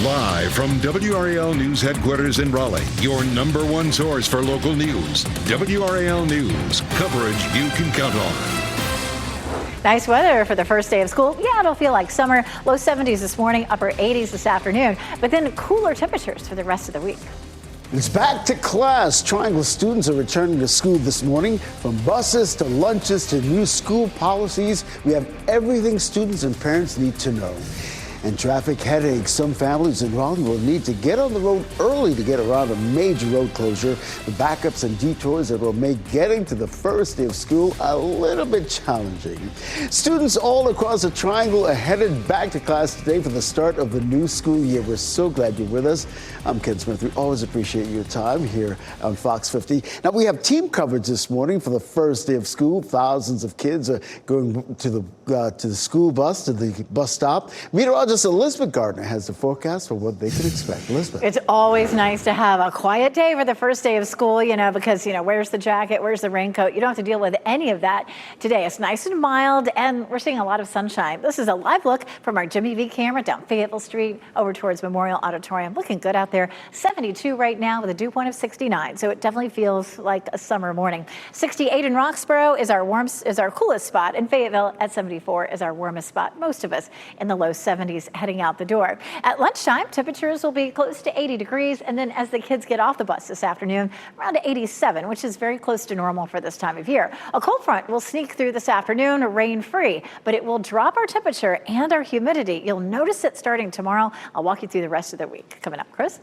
Live from WRAL News headquarters in Raleigh, your number one source for local news. WRAL News, coverage you can count on. Nice weather for the first day of school. Yeah, it'll feel like summer. Low 70s this morning, upper 80s this afternoon, but then cooler temperatures for the rest of the week. It's back to class. Triangle students are returning to school this morning. From buses to lunches to new school policies, we have everything students and parents need to know. And traffic headaches. Some families in Raleigh will need to get on the road early to get around a major road closure. The backups and detours that will make getting to the first day of school a little bit challenging. Students all across the Triangle are headed back to class today for the start of the new school year. We're so glad you're with us. I'm Ken Smith. We always appreciate your time here on Fox 50. Now, we have team coverage this morning for the first day of school. Thousands of kids are going to the school bus, to the bus stop. Meteorologist Elizabeth Gardner has the forecast for what they can expect. Elizabeth. It's always nice to have a quiet day for the first day of school, because, where's the jacket? Where's the raincoat? You don't have to deal with any of that today. It's nice and mild, and we're seeing a lot of sunshine. This is a live look from our Jimmy V camera down Fayetteville Street over towards Memorial Auditorium. Looking good out there. 72 right now with a dew point of 69, so it definitely feels like a summer morning. 68 in Roxborough is our coolest spot, and Fayetteville at 74 is our warmest spot. Most of us in the low 70s heading out the door. At lunchtime, temperatures will be close to 80 degrees, and then as the kids get off the bus this afternoon, around 87, which is very close to normal for this time of year. A cold front will sneak through this afternoon, rain-free, but it will drop our temperature and our humidity. You'll notice it starting tomorrow. I'll walk you through the rest of the week. Coming up, Chris.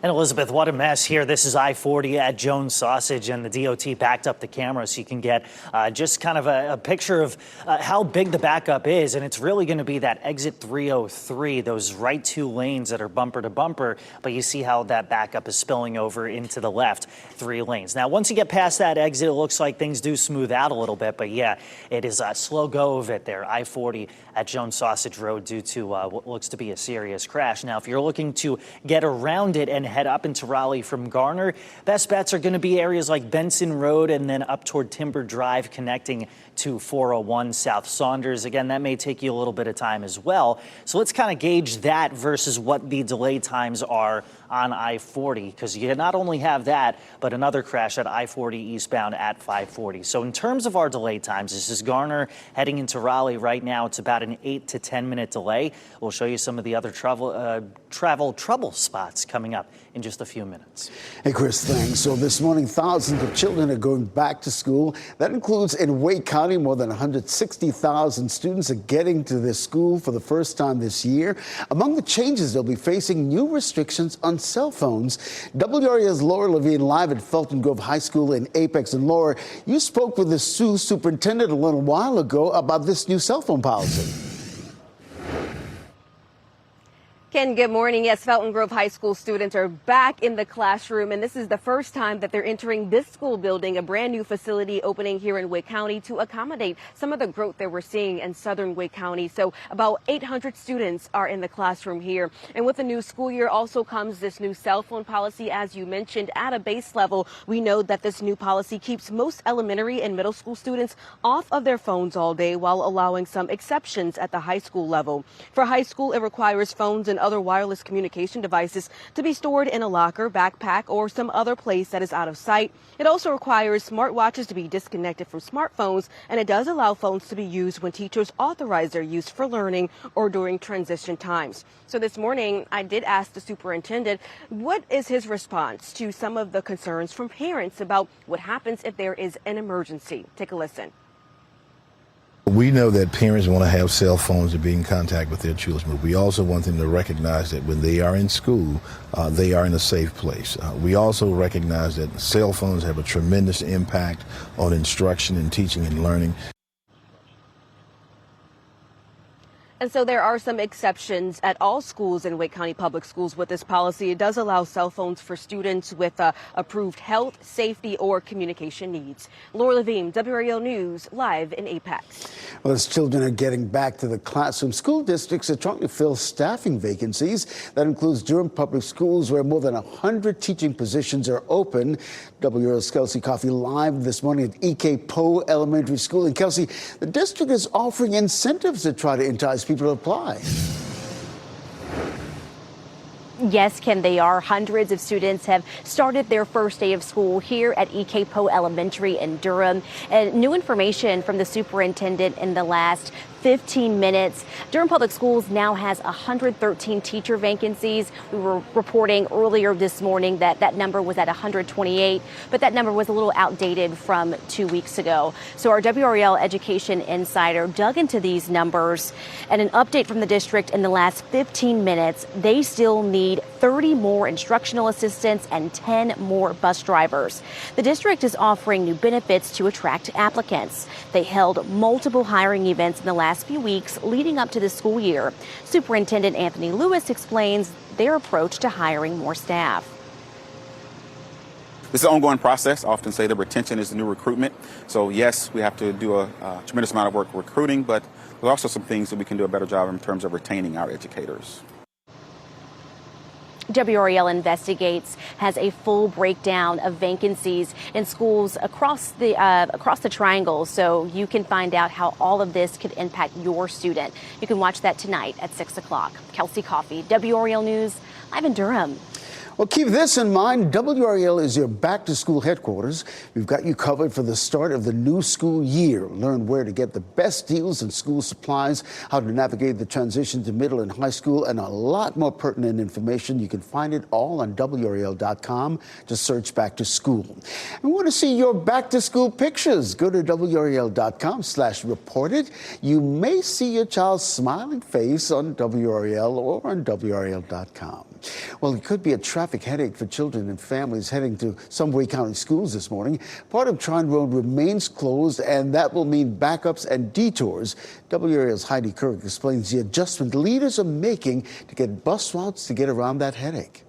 And Elizabeth, what a mess here. This is I-40 at Jones Sausage, and the DOT backed up the camera so you can get just kind of a picture of how big the backup is. And it's really going to be that exit 303, those right two lanes that are bumper to bumper. But you see how that backup is spilling over into the left 3 lanes. Now, once you get past that exit, it looks like things do smooth out a little bit. But yeah, it is a slow go of it there. I-40 at Jones Sausage Road due to what looks to be a serious crash. Now, if you're looking to get around it and head up into Raleigh from Garner, best bets are going to be areas like Benson Road and then up toward Timber Drive connecting to 401 South Saunders. Again, that may take you a little bit of time as well. So let's kind of gauge that versus what the delay times are on I-40, because you not only have that, but another crash at I-40 eastbound at 540. So in terms of our delay times, this is Garner heading into Raleigh right now. It's about an 8 to 10 minute delay. We'll show you some of the other travel trouble spots coming up in just a few minutes. Hey, Chris, thanks. So this morning, thousands of children are going back to school. That includes in Wake County, more than 160,000 students are getting to their school for the first time this year. Among the changes, they'll be facing new restrictions on cell phones. WRAL's Laura Levine live at Felton Grove High School in Apex. And Laura, you spoke with the superintendent a little while ago about this new cell phone policy. Ken, good morning. Yes, Felton Grove High School students are back in the classroom, and this is the first time that they're entering this school building, a brand new facility opening here in Wake County to accommodate some of the growth that we're seeing in southern Wake County. So about 800 students are in the classroom here. And with the new school year also comes this new cell phone policy, as you mentioned. At a base level, we know that this new policy keeps most elementary and middle school students off of their phones all day while allowing some exceptions at the high school level. For high school, it requires phones and other wireless communication devices to be stored in a locker, backpack, or some other place that is out of sight. It also requires smartwatches to be disconnected from smartphones, and it does allow phones to be used when teachers authorize their use for learning or during transition times. So this morning, I did ask the superintendent what is his response to some of the concerns from parents about what happens if there is an emergency. Take a listen. We know that parents want to have cell phones to be in contact with their children, but we also want them to recognize that when they are in school, they are in a safe place. We also recognize that cell phones have a tremendous impact on instruction and teaching and learning. And so there are some exceptions at all schools in Wake County Public Schools with this policy. It does allow cell phones for students with approved health, safety, or communication needs. Laura Levine, WRAL News, live in Apex. Well, as children are getting back to the classroom, school districts are trying to fill staffing vacancies. That includes Durham Public Schools, where more than 100 teaching positions are open. WRAL's Kelsey Coffey live this morning at E.K. Poe Elementary School. And Kelsey, the district is offering incentives to try to entice people to apply. Yes, Ken, they are. Hundreds of students have started their first day of school here at EK Poe Elementary in Durham. And new information from the superintendent in the last 15 minutes. Durham Public Schools now has 113 teacher vacancies. We were reporting earlier this morning that that number was at 128, but that number was a little outdated from 2 weeks ago. So our WRAL Education Insider dug into these numbers, and an update from the district in the last 15 minutes. They still need 30 more instructional assistants and 10 more bus drivers. The district is offering new benefits to attract applicants. They held multiple hiring events in the last few weeks leading up to the school year. Superintendent Anthony Lewis explains their approach to hiring more staff. This is an ongoing process. I often say that retention is the new recruitment. So yes, we have to do a tremendous amount of work recruiting, but there's also some things that we can do a better job in terms of retaining our educators. WRAL Investigates has a full breakdown of vacancies in schools across the triangle, so you can find out how all of this could impact your student. You can watch that tonight at 6 o'clock. Kelsey Coffey, WRAL News, live in Durham. Well, keep this in mind. WRAL is your back-to-school headquarters. We've got you covered for the start of the new school year. Learn where to get the best deals in school supplies, how to navigate the transition to middle and high school, and a lot more pertinent information. You can find it all on WRAL.com. Just search Back to School. And we want to see your back-to-school pictures. Go to WRAL.com/reported. You may see your child's smiling face on WRAL or on WRAL.com. Well, it could be a traffic headache for children and families heading to some Wake County schools this morning. Part of Trine Road remains closed, and that will mean backups and detours. WRAL's Heidi Kirk explains the adjustment leaders are making to get bus routes to get around that headache.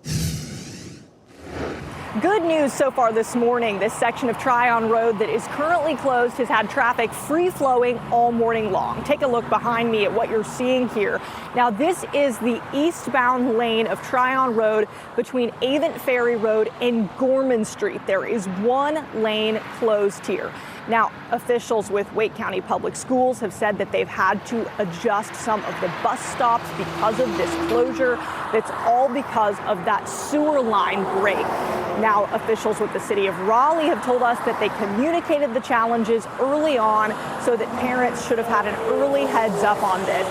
Good news so far this morning. This section of Tryon Road that is currently closed has had traffic free-flowing all morning long. Take a look behind me at what you're seeing here. Now, this is the eastbound lane of Tryon Road between Avent Ferry Road and Gorman Street. There is one lane closed here. Now, officials with Wake County Public Schools have said that they've had to adjust some of the bus stops because of this closure. That's all because of that sewer line break. Now, officials with the city of Raleigh have told us that they communicated the challenges early on so that parents should have had an early heads up on this.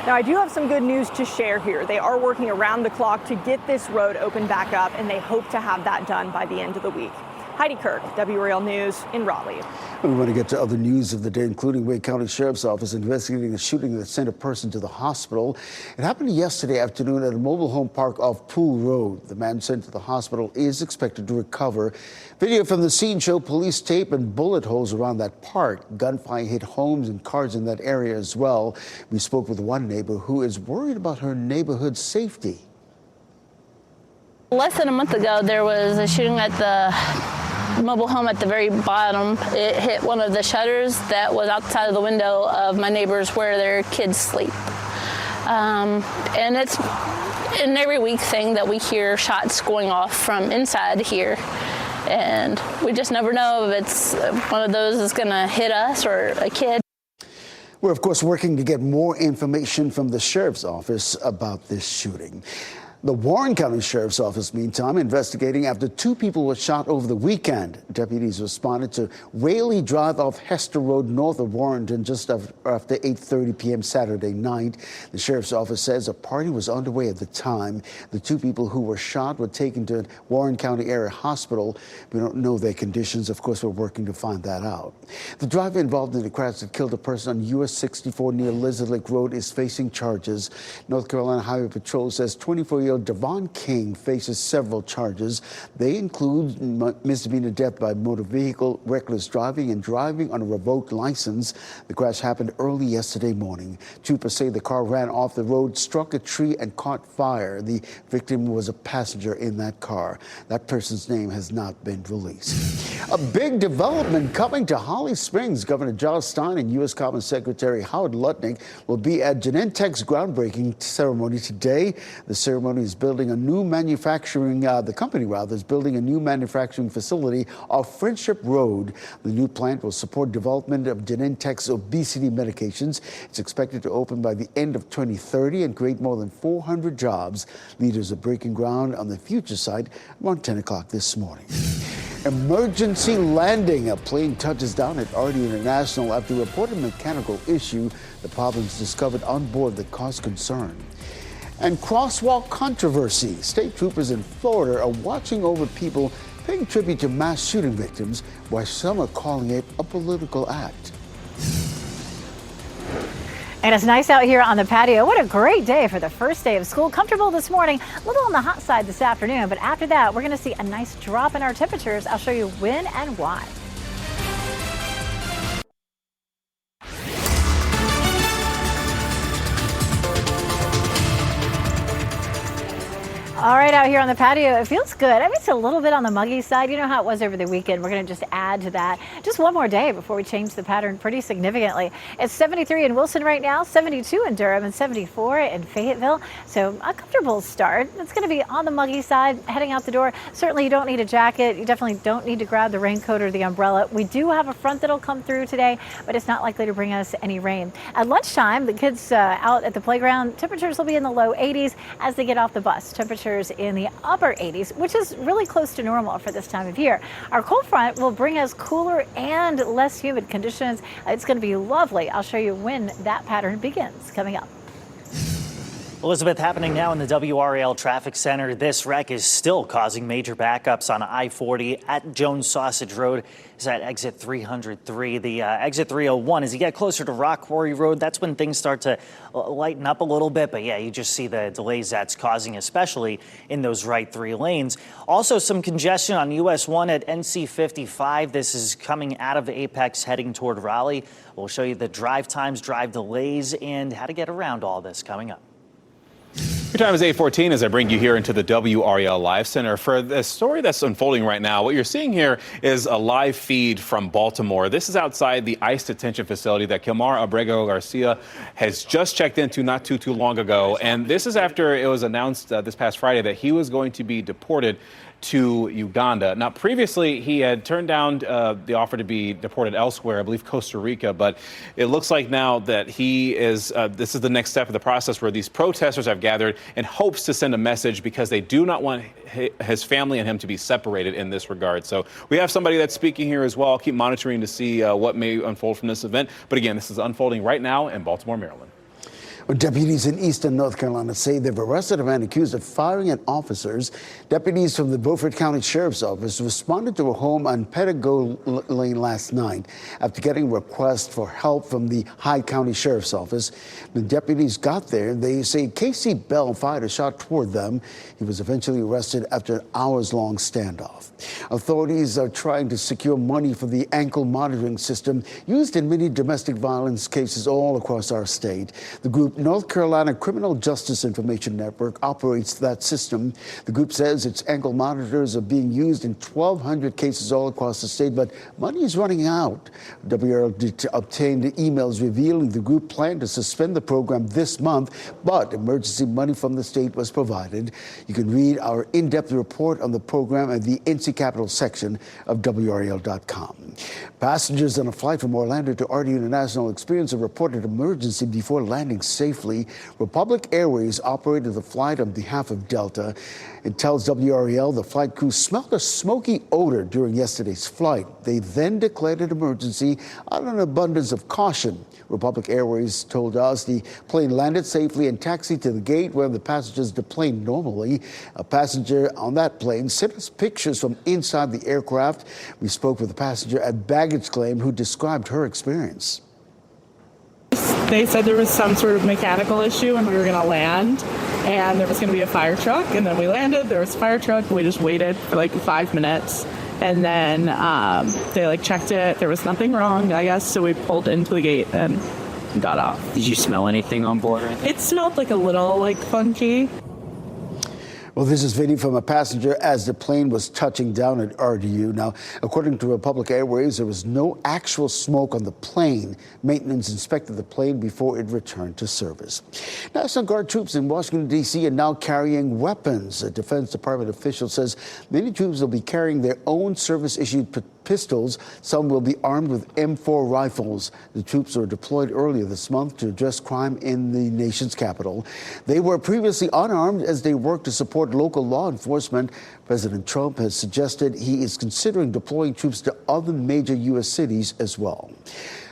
Now, I do have some good news to share here. They are working around the clock to get this road open back up, and they hope to have that done by the end of the week. Heidi Kirk, WRAL News in Raleigh. We want to get to other news of the day, including Wake County Sheriff's Office investigating a shooting that sent a person to the hospital. It happened yesterday afternoon at a mobile home park off Pool Road. The man sent to the hospital is expected to recover. Video from the scene showed police tape and bullet holes around that park. Gunfire hit homes and cars in that area as well. We spoke with one neighbor who is worried about her neighborhood's safety. Less than a month ago, there was a shooting at the mobile home at the very bottom. It hit one of the shutters that was outside of the window of my neighbors where their kids sleep. And it's an every week thing that we hear shots going off from inside here. And we just never know if it's one of those that's going to hit us or a kid. We're, of course, working to get more information from the sheriff's office about this shooting. The Warren County Sheriff's Office, meantime, investigating after two people were shot over the weekend. Deputies responded to Whaley Drive off Hester Road north of Warrenton just after 8:30 p.m. Saturday night. The Sheriff's Office says a party was underway at the time. The two people who were shot were taken to Warren County Area Hospital. We don't know their conditions. Of course, we're working to find that out. The driver involved in the crash that killed a person on US 64 near Lizard Lake Road is facing charges. North Carolina Highway Patrol says 24-year-old Devon King faces several charges. They include misdemeanor death by motor vehicle, reckless driving, and driving on a revoked license. The crash happened early yesterday morning. Troopers say the car ran off the road, struck a tree, and caught fire. The victim was a passenger in that car. That person's name has not been released. A big development coming to Holly Springs. Governor Giles Stein and U.S. Cabinet Secretary Howard Lutnick will be at Genentech's groundbreaking ceremony today. The ceremony County is building a new manufacturing, the company rather, is building a new manufacturing facility off Friendship Road. The new plant will support development of Genentech's obesity medications. It's expected to open by the end of 2030 and create more than 400 jobs. Leaders are breaking ground on the future site around 10 o'clock this morning. Emergency landing. A plane touches down at RD International after a reported mechanical issue. The problems discovered on board that caused concern. And crosswalk controversy. State troopers in Florida are watching over people paying tribute to mass shooting victims, while some are calling it a political act. And it's nice out here on the patio. What a great day for the first day of school. Comfortable this morning, a little on the hot side this afternoon, but after that, we're going to see a nice drop in our temperatures. I'll show you when and why. All right, out here on the patio, it feels good. I mean, it's a little bit on the muggy side. You know how it was over the weekend. We're going to just add to that. Just one more day before we change the pattern pretty significantly. It's 73 in Wilson right now, 72 in Durham, and 74 in Fayetteville. So a comfortable start. It's going to be on the muggy side heading out the door. Certainly you don't need a jacket. You definitely don't need to grab the raincoat or the umbrella. We do have a front that'll come through today, but it's not likely to bring us any rain. At lunchtime, the kids out at the playground, temperatures will be in the low 80s as they get off the bus. Temperatures in the upper 80s, which is really close to normal for this time of year. Our cold front will bring us cooler and less humid conditions. It's going to be lovely. I'll show you when that pattern begins coming up. Elizabeth, happening now in the WRAL Traffic Center. This wreck is still causing major backups on I-40 at Jones Sausage Road. Is at exit 303. The exit 301, as you get closer to Rock Quarry Road, that's when things start to lighten up a little bit. But yeah, you just see the delays that's causing, especially in those right three lanes. Also some congestion on US 1 at NC 55. This is coming out of Apex heading toward Raleigh. We'll show you the drive times, drive delays, and how to get around all this coming up. Your time is 8:14 as I bring you here into the WRAL Live Center for the story that's unfolding right now. What you're seeing here is a live feed from Baltimore. This is outside the ICE detention facility that Kilmar Abrego Garcia has just checked into not too long ago. And this is after it was announced this past Friday that he was going to be deported to Uganda. Now, previously, he had turned down the offer to be deported elsewhere, I believe Costa Rica, but it looks like now that he is, this is the next step of the process where these protesters have gathered in hopes to send a message because they do not want his family and him to be separated in this regard. So we have somebody that's speaking here as well. I'll keep monitoring to see what may unfold from this event. But again, this is unfolding right now in Baltimore, Maryland. Deputies in eastern North Carolina say they've arrested a man accused of firing at officers. Deputies from the Beaufort County Sheriff's Office responded to a home on Pettigo Lane last night after getting a request for help from the Hyde County Sheriff's Office. When deputies got there, they say Casey Bell fired a shot toward them. He was eventually arrested after an hours-long standoff. Authorities are trying to secure money for the ankle monitoring system used in many domestic violence cases all across our state. The group North Carolina Criminal Justice Information Network operates that system. The group says its ankle monitors are being used in 1,200 cases all across the state, but money is running out. WRAL obtained emails revealing the group planned to suspend the program this month, but emergency money from the state was provided. You can read our in-depth report on the program at the NC Capitol section of WRAL.com. Passengers on a flight from Orlando to RD International experienced a reported emergency before landing safely. Republic Airways operated the flight on behalf of Delta. It tells WRAL the flight crew smelled a smoky odor during yesterday's flight. They then declared an emergency out of an abundance of caution. Republic Airways told us the plane landed safely and taxied to the gate where the passengers deplaned normally. A passenger on that plane sent us pictures from inside the aircraft. We spoke with a passenger at baggage claim who described her experience. They said there was some sort of mechanical issue and we were going to land and there was going to be a fire truck, and then we landed, there was a fire truck, and we just waited for like 5 minutes, and then they checked it, there was nothing wrong, I guess, so we pulled into the gate and got off. Did you smell anything on board? It smelled a little funky. Well, this is video from a passenger as the plane was touching down at RDU. Now, according to Republic Airways, there was no actual smoke on the plane. Maintenance inspected the plane before it returned to service. National Guard troops in Washington, D.C. are now carrying weapons. A Defense Department official says many troops will be carrying their own service-issued pistols. Some will be armed with M4 rifles. The troops were deployed earlier this month to address crime in the nation's capital. They were previously unarmed as they worked to support local law enforcement. President Trump has suggested he is considering deploying troops to other major U.S. cities as well.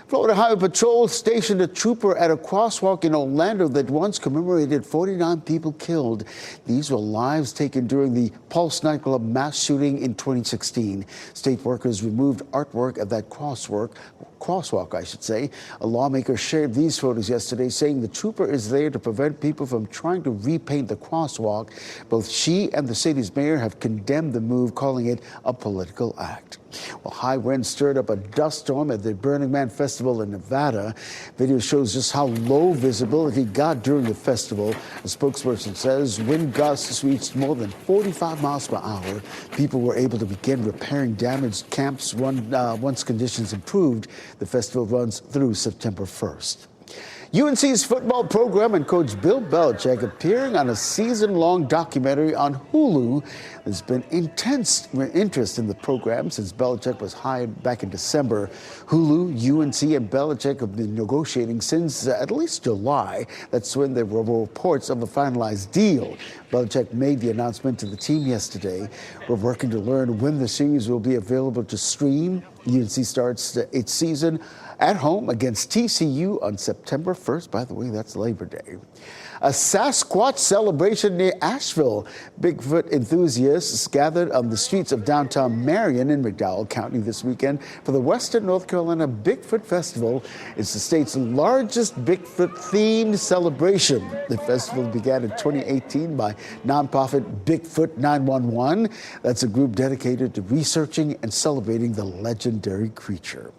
Florida Highway Patrol stationed a trooper at a crosswalk in Orlando that once commemorated 49 people killed. These were lives taken during the Pulse nightclub mass shooting in 2016. State workers removed artwork at that crosswalk, I should say. A lawmaker shared these photos yesterday, saying the trooper is there to prevent people from trying to repaint the crosswalk. Both she and the city's mayor have condemned the move, calling it a political act. Well, high winds stirred up a dust storm at the Burning Man Festival in Nevada. Video shows just how low visibility got during the festival. A spokesperson says wind gusts reached more than 45 miles per hour. People were able to begin repairing damaged camps once conditions improved. The festival runs through September 1st. UNC's football program and coach Bill Belichick appearing on a season-long documentary on Hulu. There's been intense interest in the program since Belichick was hired back in December. Hulu, UNC, and Belichick have been negotiating since at least July. That's when there were reports of a finalized deal. Belichick made the announcement to the team yesterday. We're working to learn when the series will be available to stream. UNC starts its season at home against TCU on September 1st. By the way, that's Labor Day. A Sasquatch celebration near Asheville. Bigfoot enthusiasts gathered on the streets of downtown Marion in McDowell County this weekend for the Western North Carolina Bigfoot Festival. It's the state's largest Bigfoot-themed celebration. The festival began in 2018 by nonprofit Bigfoot 911. That's a group dedicated to researching and celebrating the legendary creature.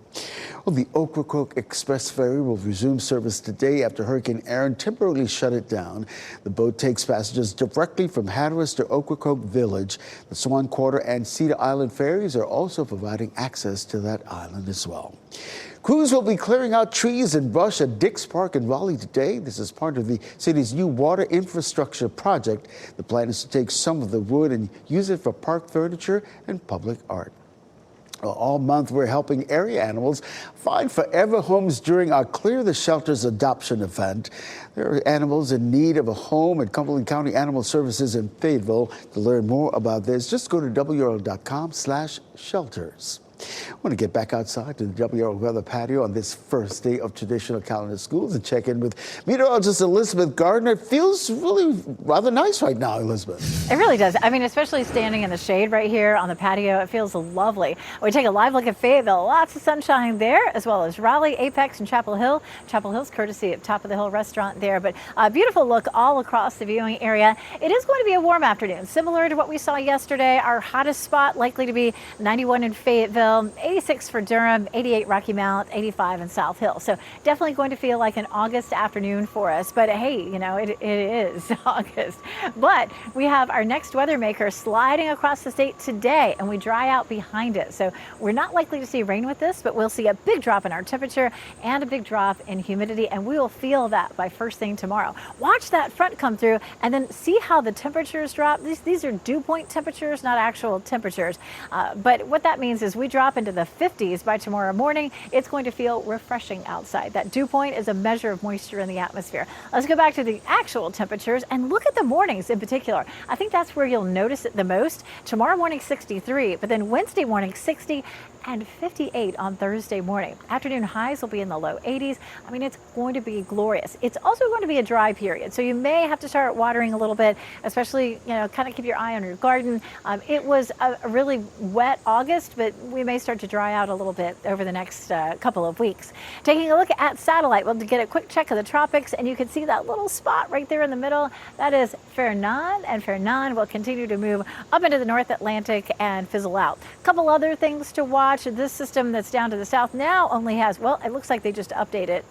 Well, the Ocracoke Express Ferry will resume service today after Hurricane Aaron temporarily shut it down. The boat takes passengers directly from Hatteras to Ocracoke Village. The Swan Quarter and Cedar Island ferries are also providing access to that island as well. Crews will be clearing out trees and brush at Dix Park in Raleigh today. This is part of the city's new water infrastructure project. The plan is to take some of the wood and use it for park furniture and public art. All month, we're helping area animals find forever homes during our Clear the Shelters adoption event. There are animals in need of a home at Cumberland County Animal Services in Fayetteville. To learn more about this, just go to WRAL.com/shelters. I want to get back outside to the WRAL weather patio on this first day of traditional calendar schools and check in with meteorologist Elizabeth Gardner. It feels really rather nice right now, Elizabeth. It really does. I mean, especially standing in the shade right here on the patio, it feels lovely. We take a live look at Fayetteville. Lots of sunshine there, as well as Raleigh, Apex, and Chapel Hill. Chapel Hill's courtesy of Top of the Hill restaurant there, but a beautiful look all across the viewing area. It is going to be a warm afternoon, similar to what we saw yesterday. Our hottest spot likely to be 91 in Fayetteville. 86 for Durham, 88 Rocky Mount, 85 in South Hill. So definitely going to feel like an August afternoon for us. But hey, you know, it is August. But we have our next weather maker sliding across the state today, and we dry out behind it. So we're not likely to see rain with this, but we'll see a big drop in our temperature and a big drop in humidity, and we will feel that by first thing tomorrow. Watch that front come through and then see how the temperatures drop. These are dew point temperatures, not actual temperatures. But what that means is we drop into the 50s by tomorrow morning. It's going to feel refreshing outside. That dew point is a measure of moisture in the atmosphere. Let's go back to the actual temperatures and look at the mornings in particular. I think that's where you'll notice it the most. Tomorrow morning 63, but then Wednesday morning 60 and 58 on Thursday morning. Afternoon highs will be in the low 80s. I mean, it's going to be glorious. It's also going to be a dry period, so you may have to start watering a little bit, especially, you know, kind of keep your eye on your garden. It was a really wet August, but we may start to dry out a little bit over the next couple of weeks. Taking a look at satellite, we'll get a quick check of the tropics, and you can see that little spot right there in the middle. That is Fernan, and Fernan will continue to move up into the North Atlantic and fizzle out. A couple other things to watch. This system that's down to the south now only has, well, it looks like they just updated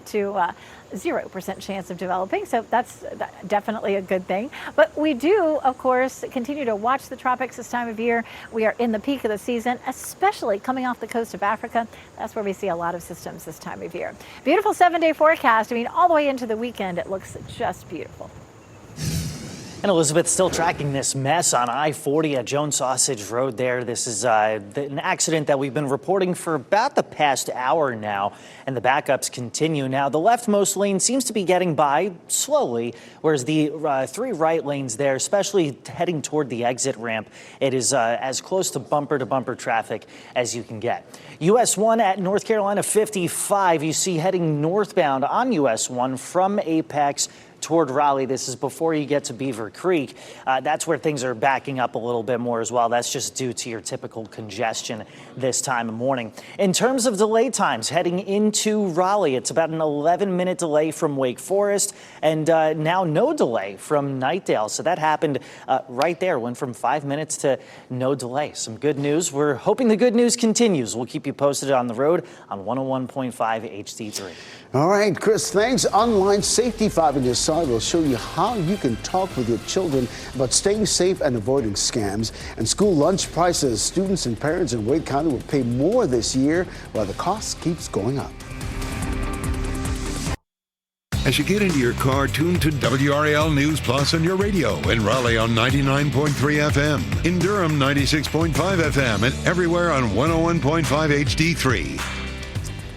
to 0% chance of developing. So that's definitely a good thing. But we do, of course, continue to watch the tropics this time of year. We are in the peak of the season, especially coming off the coast of Africa. That's where we see a lot of systems this time of year. Beautiful 7-day forecast. I mean, all the way into the weekend, it looks just beautiful. And Elizabeth, still tracking this mess on I-40 at Jones Sausage Road there. This is an accident that we've been reporting for about the past hour now, and the backups continue. Now, the leftmost lane seems to be getting by slowly, whereas the 3 right lanes there, especially heading toward the exit ramp, it is as close to bumper traffic as you can get. US 1 at North Carolina 55, you see heading northbound on US 1 from Apex toward Raleigh. This is before you get to Beaver Creek. That's where things are backing up a little bit more as well. That's just due to your typical congestion this time of morning. In terms of delay times heading into Raleigh, it's about an 11-minute delay from Wake Forest, and now no delay from Knightdale. So that happened right there, went from 5 minutes to no delay. Some good news. We're hoping the good news continues. We'll keep you posted on the road on 101.5 HD3. All right, Chris, thanks. Online Safety 5 on your side will show you how you can talk with your children about staying safe and avoiding scams. And school lunch prices. Students and parents in Wake County will pay more this year while the cost keeps going up. As you get into your car, tune to WRAL News Plus on your radio. In Raleigh on 99.3 FM. In Durham, 96.5 FM. And everywhere on 101.5 HD3.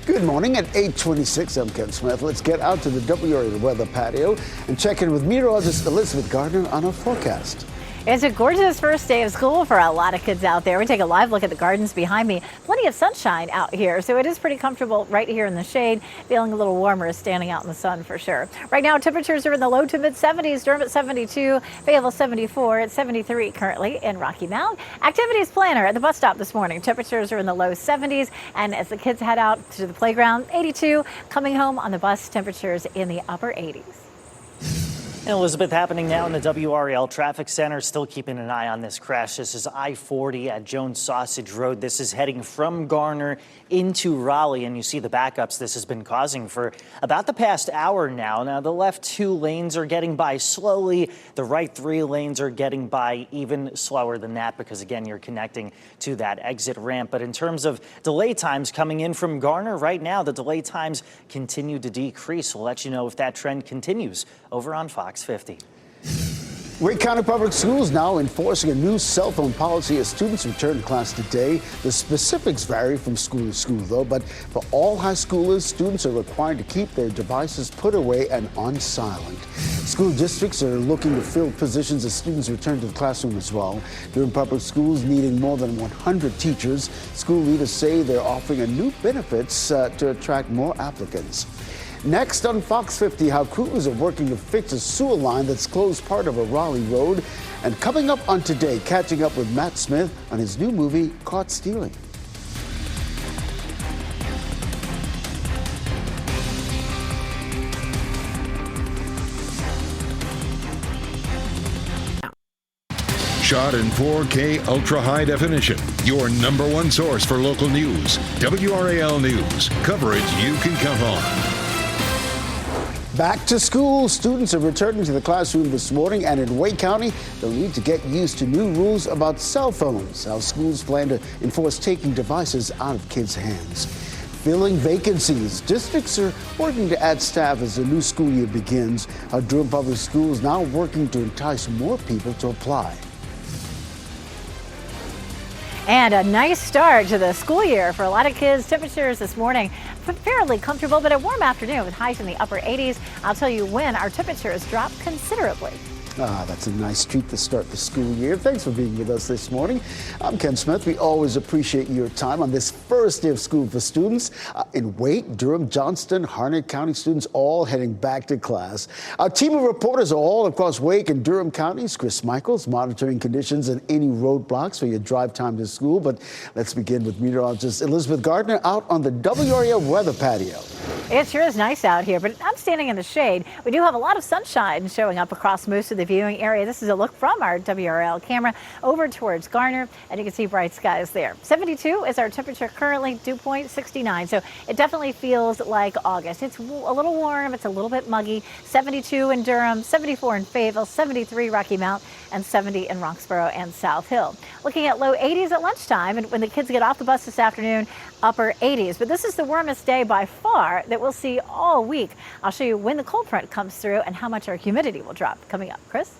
Good morning at 8:26. I'm Ken Smith. Let's get out to the WRAL weather patio and check in with meteorologist Elizabeth Gardner on our forecast. It's a gorgeous first day of school for a lot of kids out there. We take a live look at the gardens behind me. Plenty of sunshine out here, so it is pretty comfortable right here in the shade. Feeling a little warmer standing out in the sun for sure. Right now, temperatures are in the low to mid 70s. Durham at 72, Fayetteville 74, at 73 currently in Rocky Mount. Activities planner at the bus stop this morning. Temperatures are in the low 70s, and as the kids head out to the playground, 82. Coming home on the bus, temperatures in the upper 80s. And Elizabeth, happening now in the WRAL Traffic Center. Still keeping an eye on this crash. This is I-40 at Jones Sausage Road. This is heading from Garner into Raleigh, and you see the backups this has been causing for about the past hour now. Now, the left 2 lanes are getting by slowly. The right 3 lanes are getting by even slower than that because, again, you're connecting to that exit ramp. But in terms of delay times coming in from Garner, right now, the delay times continue to decrease. We'll let you know if that trend continues over on Fox 50. Wake County Public Schools now enforcing a new cell phone policy as students return to class today. The specifics vary from school to school, though, but for all high schoolers, students are required to keep their devices put away and on silent. School districts are looking to fill positions as students return to the classroom as well. Durham Public Schools needing more than 100 teachers. School leaders say they're offering a new benefits to attract more applicants. Next on Fox 50, how crews are working to fix a sewer line that's closed part of a Raleigh road. And coming up on Today, catching up with Matt Smith on his new movie, Caught Stealing. Shot in 4K ultra high definition. Your number 1 source for local news. WRAL News. Coverage you can count on. Back to school. Students are returning to the classroom this morning, and in Wake County, they'll need to get used to new rules about cell phones. How schools plan to enforce taking devices out of kids' hands. Filling vacancies. Districts are working to add staff as the new school year begins. How Durham Public Schools now working to entice more people to apply. And a nice start to the school year for a lot of kids. Temperatures this morning fairly comfortable, but a warm afternoon with highs in the upper 80s. I'll tell you when our temperatures drop considerably. That's a nice treat to start the school year. Thanks for being with us this morning. I'm Ken Smith. We always appreciate your time on this first day of school for students. In Wake, Durham, Johnston, Harnett County students all heading back to class. Our team of reporters are all across Wake and Durham counties. Chris Michaels monitoring conditions and any roadblocks for your drive time to school. But let's begin with meteorologist Elizabeth Gardner out on the WRAL weather patio. It sure is nice out here, but I'm standing in the shade. We do have a lot of sunshine showing up across most of the viewing area. This is a look from our WRAL camera over towards Garner, and you can see bright skies there. 72 is our temperature currently, dew point 69, so it definitely feels like August. It's a little warm, it's a little bit muggy. 72 in Durham, 74 in Fayetteville, 73 Rocky Mount, and 70 in Roxborough and South Hill. Looking at low 80s at lunchtime, and when the kids get off the bus this afternoon, upper 80s. But this is the warmest day by far that we'll see all week. I'll show you when the cold front comes through and how much our humidity will drop. Coming up, Chris.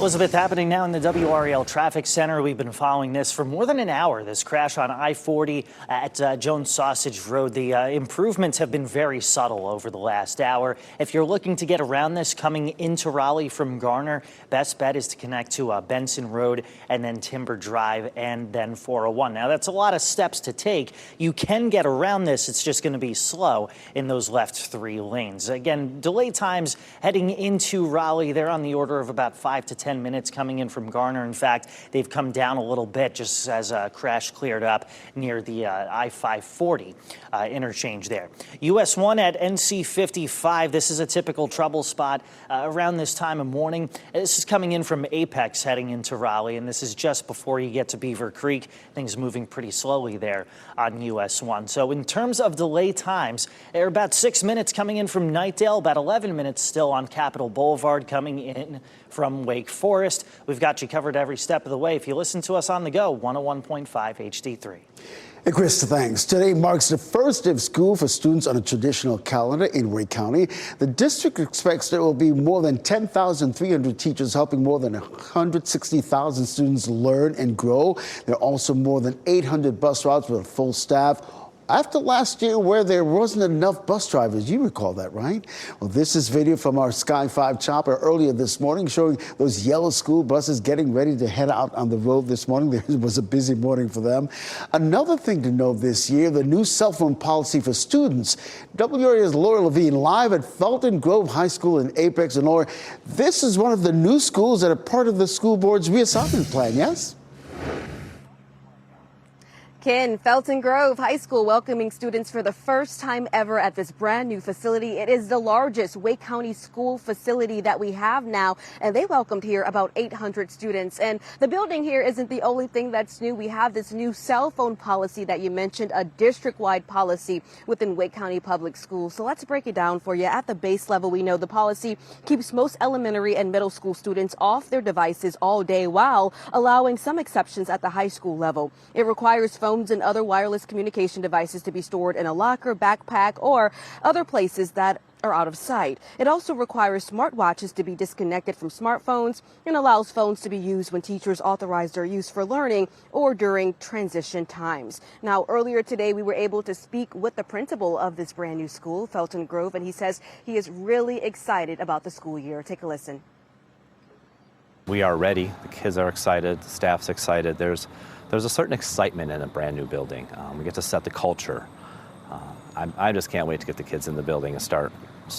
Elizabeth, happening now in the WRAL Traffic Center. We've been following this for more than an hour. This crash on I-40 at Jones Sausage Road. The improvements have been very subtle over the last hour. If you're looking to get around this coming into Raleigh from Garner, best bet is to connect to Benson Road and then Timber Drive and then 401. Now, that's a lot of steps to take. You can get around this. It's just going to be slow in those left 3 lanes. Again, delay times heading into Raleigh, they're on the order of about 5 to 10 minutes coming in from Garner. In fact, they've come down a little bit just as a crash cleared up near the I-540 interchange there. US 1 at NC 55. This is a typical trouble spot around this time of morning. This is coming in from Apex heading into Raleigh, and this is just before you get to Beaver Creek. Things moving pretty slowly there on US 1. So in terms of delay times, they're about 6 minutes coming in from Knightdale, about 11 minutes still on Capitol Boulevard coming in from Wake Forest. We've got you covered every step of the way. If you listen to us on the go, 101.5 HD3. Hey, Chris, thanks. Today marks the first day of school for students on a traditional calendar in Wake County. The district expects there will be more than 10,300 teachers helping more than 160,000 students learn and grow. There are also more than 800 bus routes with a full staff. After last year where there wasn't enough bus drivers, you recall that, right? Well, this is video from our Sky 5 chopper earlier this morning showing those yellow school buses getting ready to head out on the road this morning. There was a busy morning for them. Another thing to know this year, the new cell phone policy for students. WRAL's Laura Levine live at Felton Grove High School in Apex. And Laura, this is one of the new schools that are part of the school board's reassignment plan, yes? Ken, Felton Grove High School welcoming students for the first time ever at this brand new facility. It is the largest Wake County school facility that we have now, and they welcomed here about 800 students. And the building here isn't the only thing that's new. We have this new cell phone policy that you mentioned, a district-wide policy within Wake County Public Schools. So let's break it down for you. At the base level, we know the policy keeps most elementary and middle school students off their devices all day while allowing some exceptions at the high school level. It requires phones and other wireless communication devices to be stored in a locker, backpack, or other places that are out of sight. It also requires smartwatches to be disconnected from smartphones and allows phones to be used when teachers authorize their use for learning or during transition times. Now, earlier today, we were able to speak with the principal of this brand new school, Felton Grove, and he says he is really excited about the school year. Take a listen. We are ready. The kids are excited. The staff's excited. There's a certain excitement in a brand new building. We get to set the culture. I just can't wait to get the kids in the building and start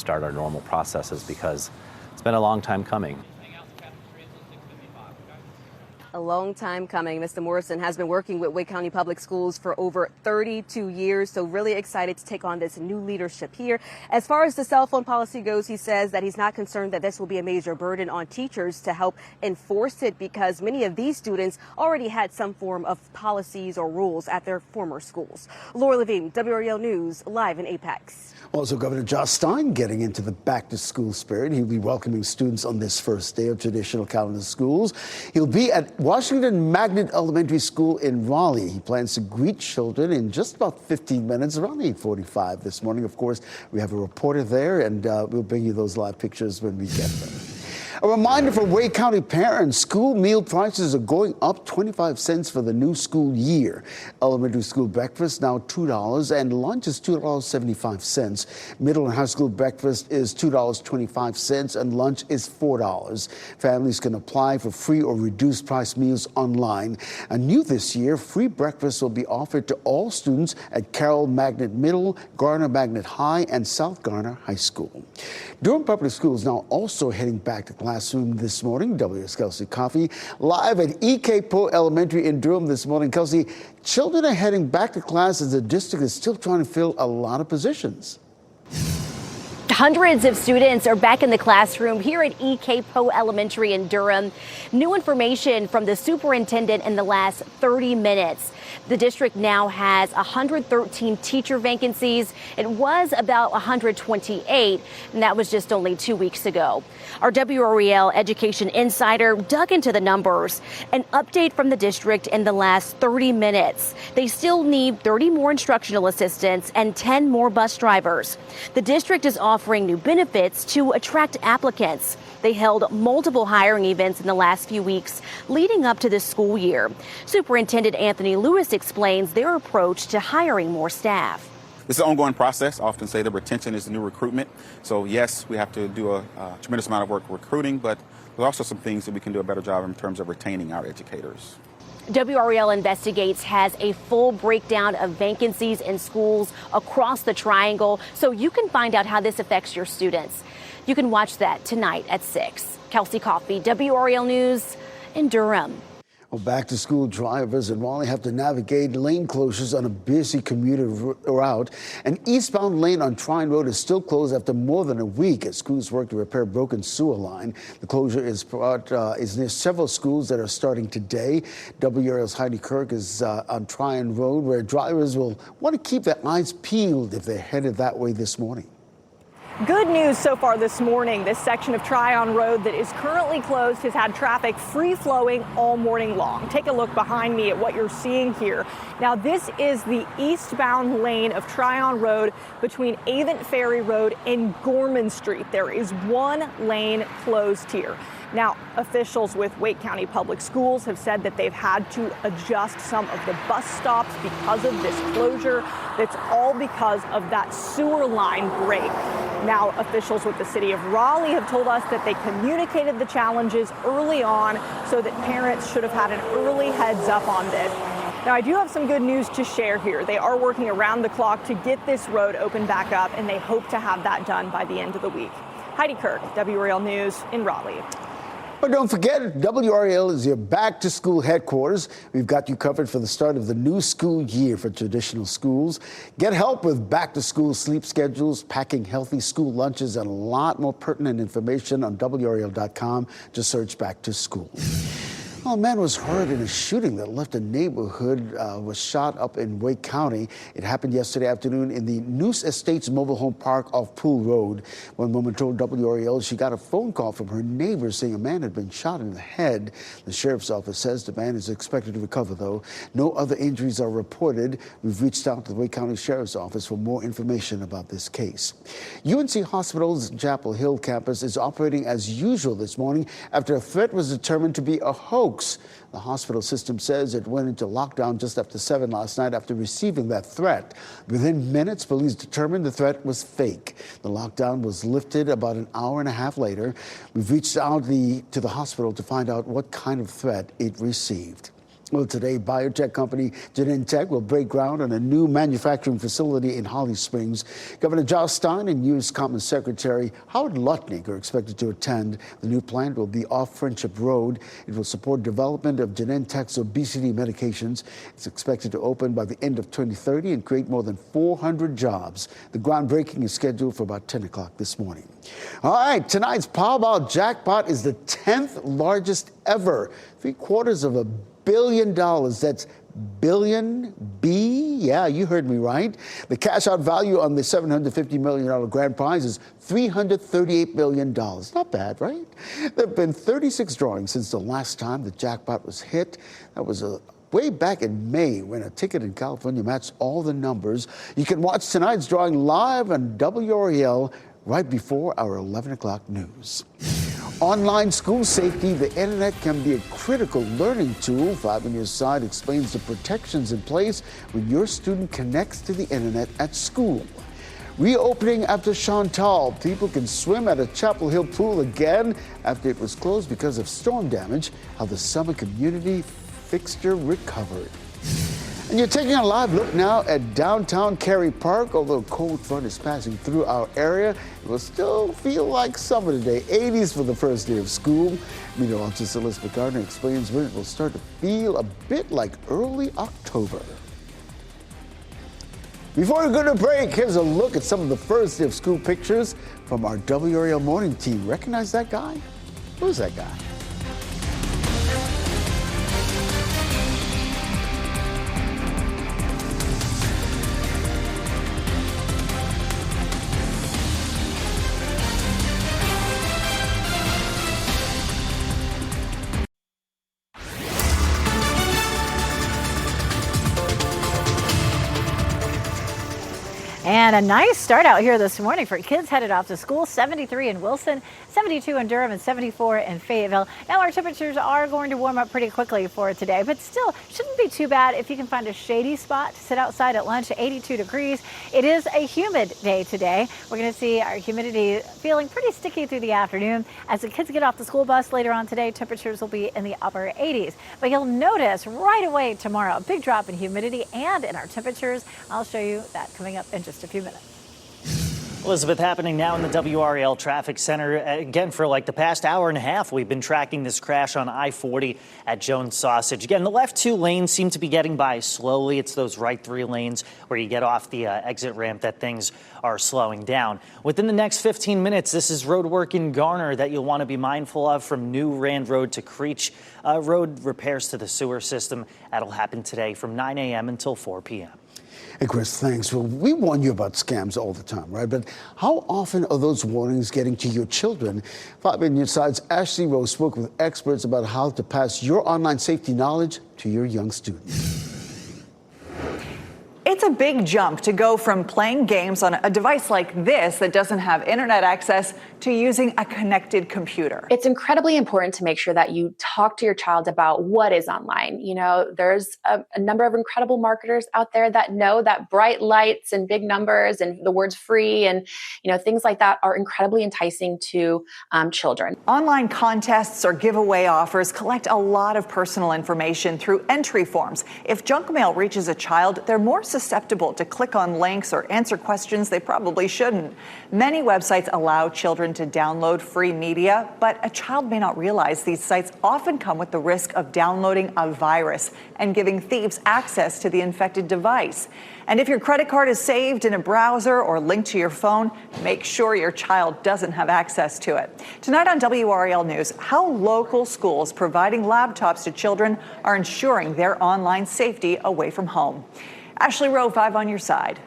our normal processes because it's been a long time coming. A long time coming. Mr. Morrison has been working with Wake County Public Schools for over 32 years, so really excited to take on this new leadership here. As far as the cell phone policy goes, he says that he's not concerned that this will be a major burden on teachers to help enforce it because many of these students already had some form of policies or rules at their former schools. Laura Levine, WRAL News, live in Apex. Also, Governor Josh Stein getting into the back-to-school spirit. He'll be welcoming students on this first day of traditional calendar schools. He'll be at Washington Magnet Elementary School in Raleigh. He plans to greet children in just about 15 minutes, around 8:45 this morning. Of course, we have a reporter there, and we'll bring you those live pictures when we get them. A reminder for Wake County parents, school meal prices are going up 25 cents for the new school year. Elementary school breakfast now $2 and lunch is $2.75. Middle and high school breakfast is $2.25 and lunch is $4. Families can apply for free or reduced price meals online. And new this year, free breakfast will be offered to all students at Carroll Magnet Middle, Garner Magnet High, and South Garner High School. Durham Public Schools now also heading back to classroom this morning. WS Kelsey Coffey live at EK Poe Elementary in Durham this morning. Kelsey, children are heading back to class as the district is still trying to fill a lot of positions. Hundreds of students are back in the classroom here at E.K. Poe Elementary in Durham. New information from the superintendent in the last 30 minutes. The district now has 113 teacher vacancies. It was about 128, and that was just only 2 weeks ago. Our WRAL Education Insider dug into the numbers. An update from the district in the last 30 minutes. They still need 30 more instructional assistants and 10 more bus drivers. The district is offering new benefits to attract applicants. They held multiple hiring events in the last few weeks leading up to this school year. Superintendent Anthony Lewis explains their approach to hiring more staff. This is an ongoing process. I often say that retention is the new recruitment. So yes, we have to do a tremendous amount of work recruiting, but there's also some things that we can do a better job in terms of retaining our educators. WRAL Investigates has a full breakdown of vacancies in schools across the Triangle, so you can find out how this affects your students. You can watch that tonight at 6. Kelsey Coffey, WRAL News in Durham. Well, back to school drivers in Raleigh have to navigate lane closures on a busy commuter route. An eastbound lane on Trine Road is still closed after more than a week as crews work to repair a broken sewer line. The closure is near several schools that are starting today. WRAL's Heidi Kirk is on Trine Road, where drivers will want to keep their eyes peeled if they're headed that way this morning. Good news so far this morning. This section of Tryon Road that is currently closed has had traffic free-flowing all morning long. Take a look behind me at what you're seeing here. Now, this is the eastbound lane of Tryon Road between Avent Ferry Road and Gorman Street. There is one lane closed here. Now, officials with Wake County Public Schools have said that they've had to adjust some of the bus stops because of this closure. That's all because of that sewer line break. Now, officials with the city of Raleigh have told us that they communicated the challenges early on so that parents should have had an early heads up on this. Now, I do have some good news to share here. They are working around the clock to get this road open back up, and they hope to have that done by the end of the week. Heidi Kirk, WRAL News in Raleigh. But don't forget, WRAL is your back-to-school headquarters. We've got you covered for the start of the new school year for traditional schools. Get help with back-to-school sleep schedules, packing healthy school lunches, and a lot more pertinent information on WRAL.com. Just search Back to School. Well, a man was hurt in a shooting that left a neighborhood, was shot up in Wake County. It happened yesterday afternoon in the Noose Estates mobile home park off Pool Road. One woman told WRAL she got a phone call from her neighbor saying a man had been shot in the head. The sheriff's office says the man is expected to recover, though. No other injuries are reported. We've reached out to the Wake County Sheriff's Office for more information about this case. UNC Hospital's Chapel Hill campus is operating as usual this morning after a threat was determined to be a hoax. The hospital system says it went into lockdown just after 7 last night after receiving that threat. Within minutes, police determined the threat was fake. The lockdown was lifted about an hour and a half later. We've reached out to the hospital to find out what kind of threat it received. Well, today, biotech company Genentech will break ground on a new manufacturing facility in Holly Springs. Governor Josh Stein and U.S. Commerce Secretary Howard Lutnick are expected to attend. The new plant will be off Friendship Road. It will support development of Genentech's obesity medications. It's expected to open by the end of 2030 and create more than 400 jobs. The groundbreaking is scheduled for about 10 o'clock this morning. All right, tonight's Powerball jackpot is the 10th largest ever. $750 million. That's billion, B, yeah, you heard me right. The cash out value on the $750 million grand prize is $338 million. Not bad, right? There have been 36 drawings since the last time the jackpot was hit. That was way back in May when a ticket in California matched all the numbers. You can watch tonight's drawing live on WRAL right before our 11 o'clock news. Online school safety, the internet can be a critical learning tool. 5 on Your Side explains the protections in place when your student connects to the internet at school. Reopening after Chantal, people can swim at a Chapel Hill pool again after it was closed because of storm damage. How the summer community fixture recovered. And you're taking a live look now at downtown Cary Park. Although a cold front is passing through our area, it will still feel like summer today. 80s for the first day of school. Meteorologist Elizabeth Gardner explains when it will start to feel a bit like early October. Before we go to break, here's a look at some of the first day of school pictures from our WRAL morning team. Recognize that guy? Who's that guy? And a nice start out here this morning for kids headed off to school. 73 in Wilson, 72 in Durham, and 74 in Fayetteville. Now our temperatures are going to warm up pretty quickly for today, but still shouldn't be too bad if you can find a shady spot to sit outside at lunch. 82 degrees. It is a humid day today. We're going to see our humidity feeling pretty sticky through the afternoon. As the kids get off the school bus later on today, temperatures will be in the upper 80s. But you'll notice right away tomorrow a big drop in humidity and in our temperatures. I'll show you that coming up in just a few minutes. Elizabeth, happening now in the WRAL traffic center. Again, for like the past hour and a half, we've been tracking this crash on I-40 at Jones Sausage. Again, the left two lanes seem to be getting by slowly. It's those right three lanes where you get off the exit ramp that things are slowing down. Within the next 15 minutes, this is road work in Garner that you'll want to be mindful of from New Rand Road to Creech. Road repairs to the sewer system. That'll happen today from 9 a.m. until 4 p.m. Hey, Chris, thanks. Well, we warn you about scams all the time, right? But how often are those warnings getting to your children? 5 Minute Side's Ashley Rose spoke with experts about how to pass your online safety knowledge to your young students. It's a big jump to go from playing games on a device like this that doesn't have internet access to using a connected computer. It's incredibly important to make sure that you talk to your child about what is online. You know, there's a number of incredible marketers out there that know that bright lights and big numbers and the words free and, you know, things like that are incredibly enticing to children. Online contests or giveaway offers collect a lot of personal information through entry forms. If junk mail reaches a child, they're more susceptible to click on links or answer questions they probably shouldn't. Many websites allow children to download free media, but a child may not realize these sites often come with the risk of downloading a virus and giving thieves access to the infected device. And if your credit card is saved in a browser or linked to your phone, make sure your child doesn't have access to it. Tonight on WRAL News, how local schools providing laptops to children are ensuring their online safety away from home. Ashley Rowe, 5 on your side.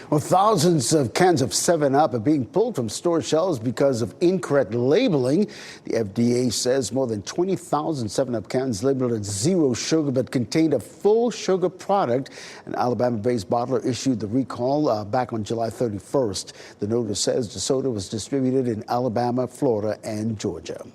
Well, thousands of cans of 7-Up are being pulled from store shelves because of incorrect labeling. The FDA says more than 20,000 7-Up cans labeled as zero sugar but contained a full sugar product. An Alabama-based bottler issued the recall back on July 31st. The notice says the soda was distributed in Alabama, Florida, and Georgia.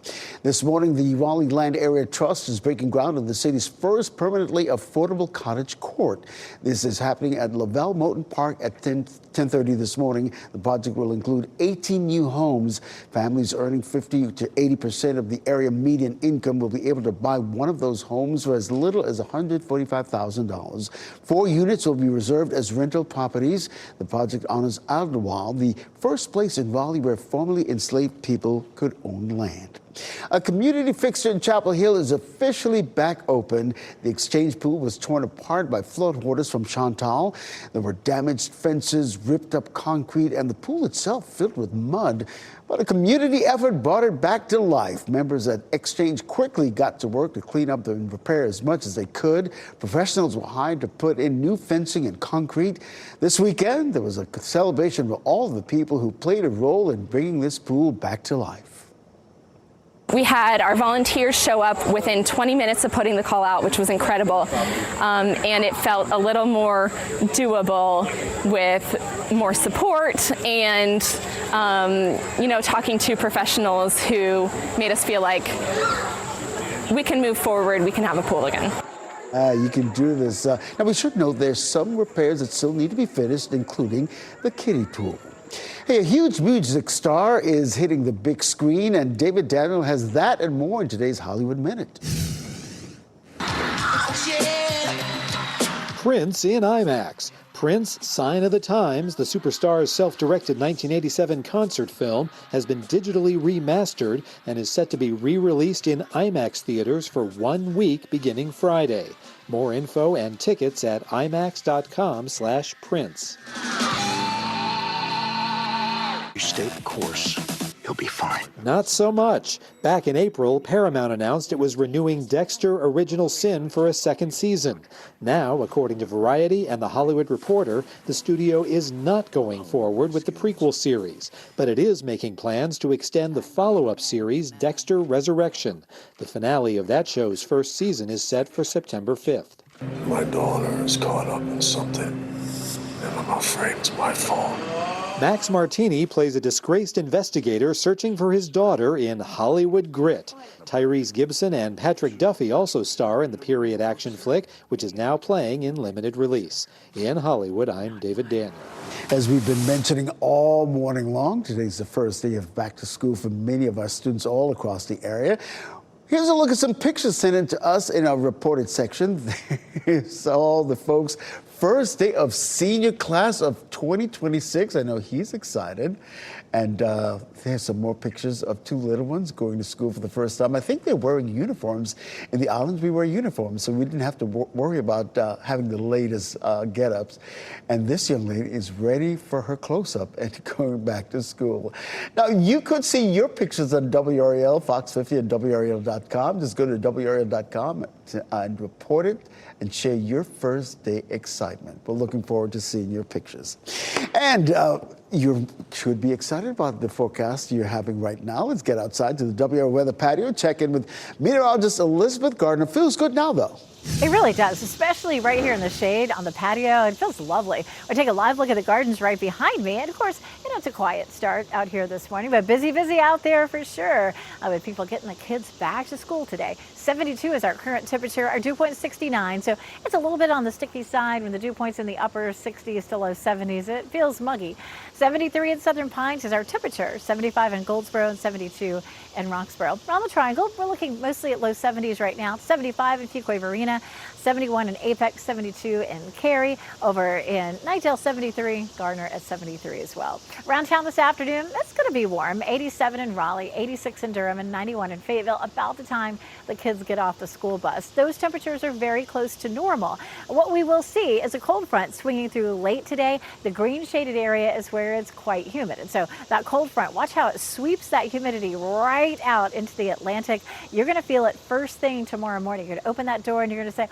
This morning, the Raleigh Land Area Trust is breaking ground on the city's first permanently affordable cottage court. This is happening at Lavelle Moulton Park at 10:30 this morning. The project will include 18 new homes. Families earning 50 to 80% of the area median income will be able to buy one of those homes for as little as $145,000. 4 units will be reserved as rental properties. The project honors WRAL, the first place in Raleigh where formerly enslaved people could own land. A community fixture in Chapel Hill is officially back open. The exchange pool was torn apart by floodwaters from Chantal. There were damaged fences, ripped up concrete, and the pool itself filled with mud. But a community effort brought it back to life. Members at Exchange quickly got to work to clean up and repair as much as they could. Professionals were hired to put in new fencing and concrete. This weekend, there was a celebration for all of the people who played a role in bringing this pool back to life. We had our volunteers show up within 20 minutes of putting the call out, which was incredible. And it felt a little more doable with more support and, talking to professionals who made us feel like we can move forward, we can have a pool again. You can do this. Now, we should note there's some repairs that still need to be finished, including the kiddie pool. Hey, a huge music star is hitting the big screen, and David Daniel has that and more in today's Hollywood Minute. Prince in IMAX. Prince, Sign of the Times, the superstar's self-directed 1987 concert film, has been digitally remastered and is set to be re-released in IMAX theaters for 1 week beginning Friday. More info and tickets at imax.com/Prince. You stay the course, you'll be fine. Not so much. Back in April, Paramount announced it was renewing Dexter Original Sin for a second season. Now, according to Variety and The Hollywood Reporter, the studio is not going forward with the prequel series, but it is making plans to extend the follow-up series, Dexter Resurrection. The finale of that show's first season is set for September 5th. My daughter is caught up in something, and I'm afraid it's my fault. Max Martini plays a disgraced investigator searching for his daughter in Hollywood Grit. Tyrese Gibson and Patrick Duffy also star in the period action flick, which is now playing in limited release. In Hollywood, I'm David Daniel. As we've been mentioning all morning long, today's the first day of back to school for many of our students all across the area. Here's a look at some pictures sent in to us in our reported section. There's all the folks. First day of senior class of 2026. I know he's excited. And there's some more pictures of two little ones going to school for the first time. I think they're wearing uniforms. In the islands, we wear uniforms, so we didn't have to worry about having the latest get-ups. And this young lady is ready for her close-up and going back to school. Now, you could see your pictures on WRAL, Fox 50, and WRAL.com. Just go to WRAL.com and report it and share your first day excitement. We're looking forward to seeing your pictures. And you should be excited about the forecast you're having right now. Let's get outside to the WRAL weather patio, check in with meteorologist Elizabeth Gardner. Feels good now, though. It really does, especially right here in the shade on the patio. It feels lovely. We take a live look at the gardens right behind me. And of course, it's a quiet start out here this morning, but busy out there for sure. With people getting the kids back to school today. 72 is our current temperature. Our dew point is 69, so it's a little bit on the sticky side. When the dew point's in the upper 60s to low 70s, it feels muggy. 73 in Southern Pines is our temperature. 75 in Goldsboro and 72 in Roxborough. Around the Triangle, we're looking mostly at low 70s right now. 75 in Fuquay Varina, 71 in Apex, 72 in Cary. Over in Nightdale, 73. Gardner at 73 as well. Around town this afternoon, it's going to be warm. 87 in Raleigh, 86 in Durham, and 91 in Fayetteville. About the time the kids get off the school bus. Those temperatures are very close to normal. What we will see is a cold front swinging through late today. The green shaded area is where it's quite humid. And so that cold front, watch how it sweeps that humidity right out into the Atlantic. You're going to feel it first thing tomorrow morning. You're going to open that door and you're going to say,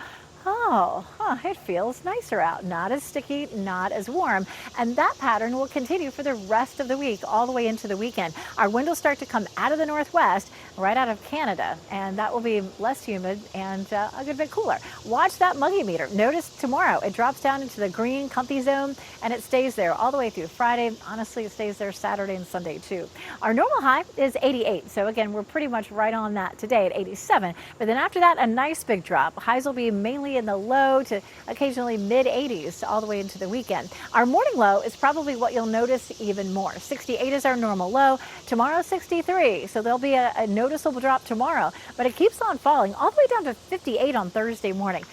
it feels nicer out. Not as sticky, not as warm. And that pattern will continue for the rest of the week, all the way into the weekend. Our wind will start to come out of the northwest, right out of Canada, and that will be less humid and a good bit cooler. Watch that muggy meter. Notice tomorrow it drops down into the green comfy zone, and it stays there all the way through Friday. Honestly, it stays there Saturday and Sunday too. Our normal high is 88. So again, we're pretty much right on that today at 87. But then after that, a nice big drop. Highs will be mainly in the low to occasionally mid 80s all the way into the weekend. Our morning low is probably what you'll notice even more. 68 is our normal low. Tomorrow 63. So there'll be a noticeable drop tomorrow, but it keeps on falling all the way down to 58 on Thursday morning.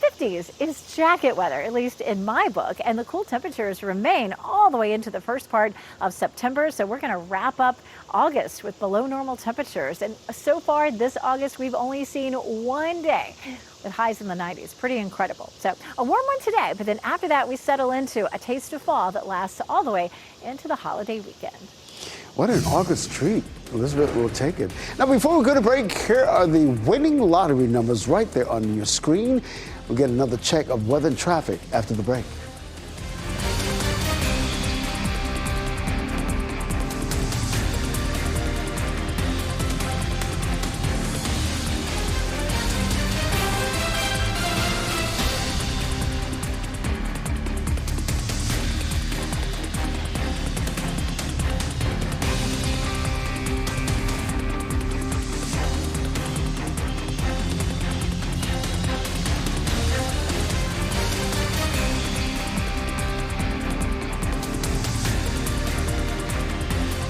50s is jacket weather, at least in my book, and the cool temperatures remain all the way into the first part of September. So we're going to wrap up August with below normal temperatures. And so far this August, we've only seen one day with highs in the 90s. Pretty incredible. So a warm one today, but then after that, we settle into a taste of fall that lasts all the way into the holiday weekend. What an August treat. Elizabeth will take it. Now, before we go to break, here are the winning lottery numbers right there on your screen. We'll get another check of weather and traffic after the break.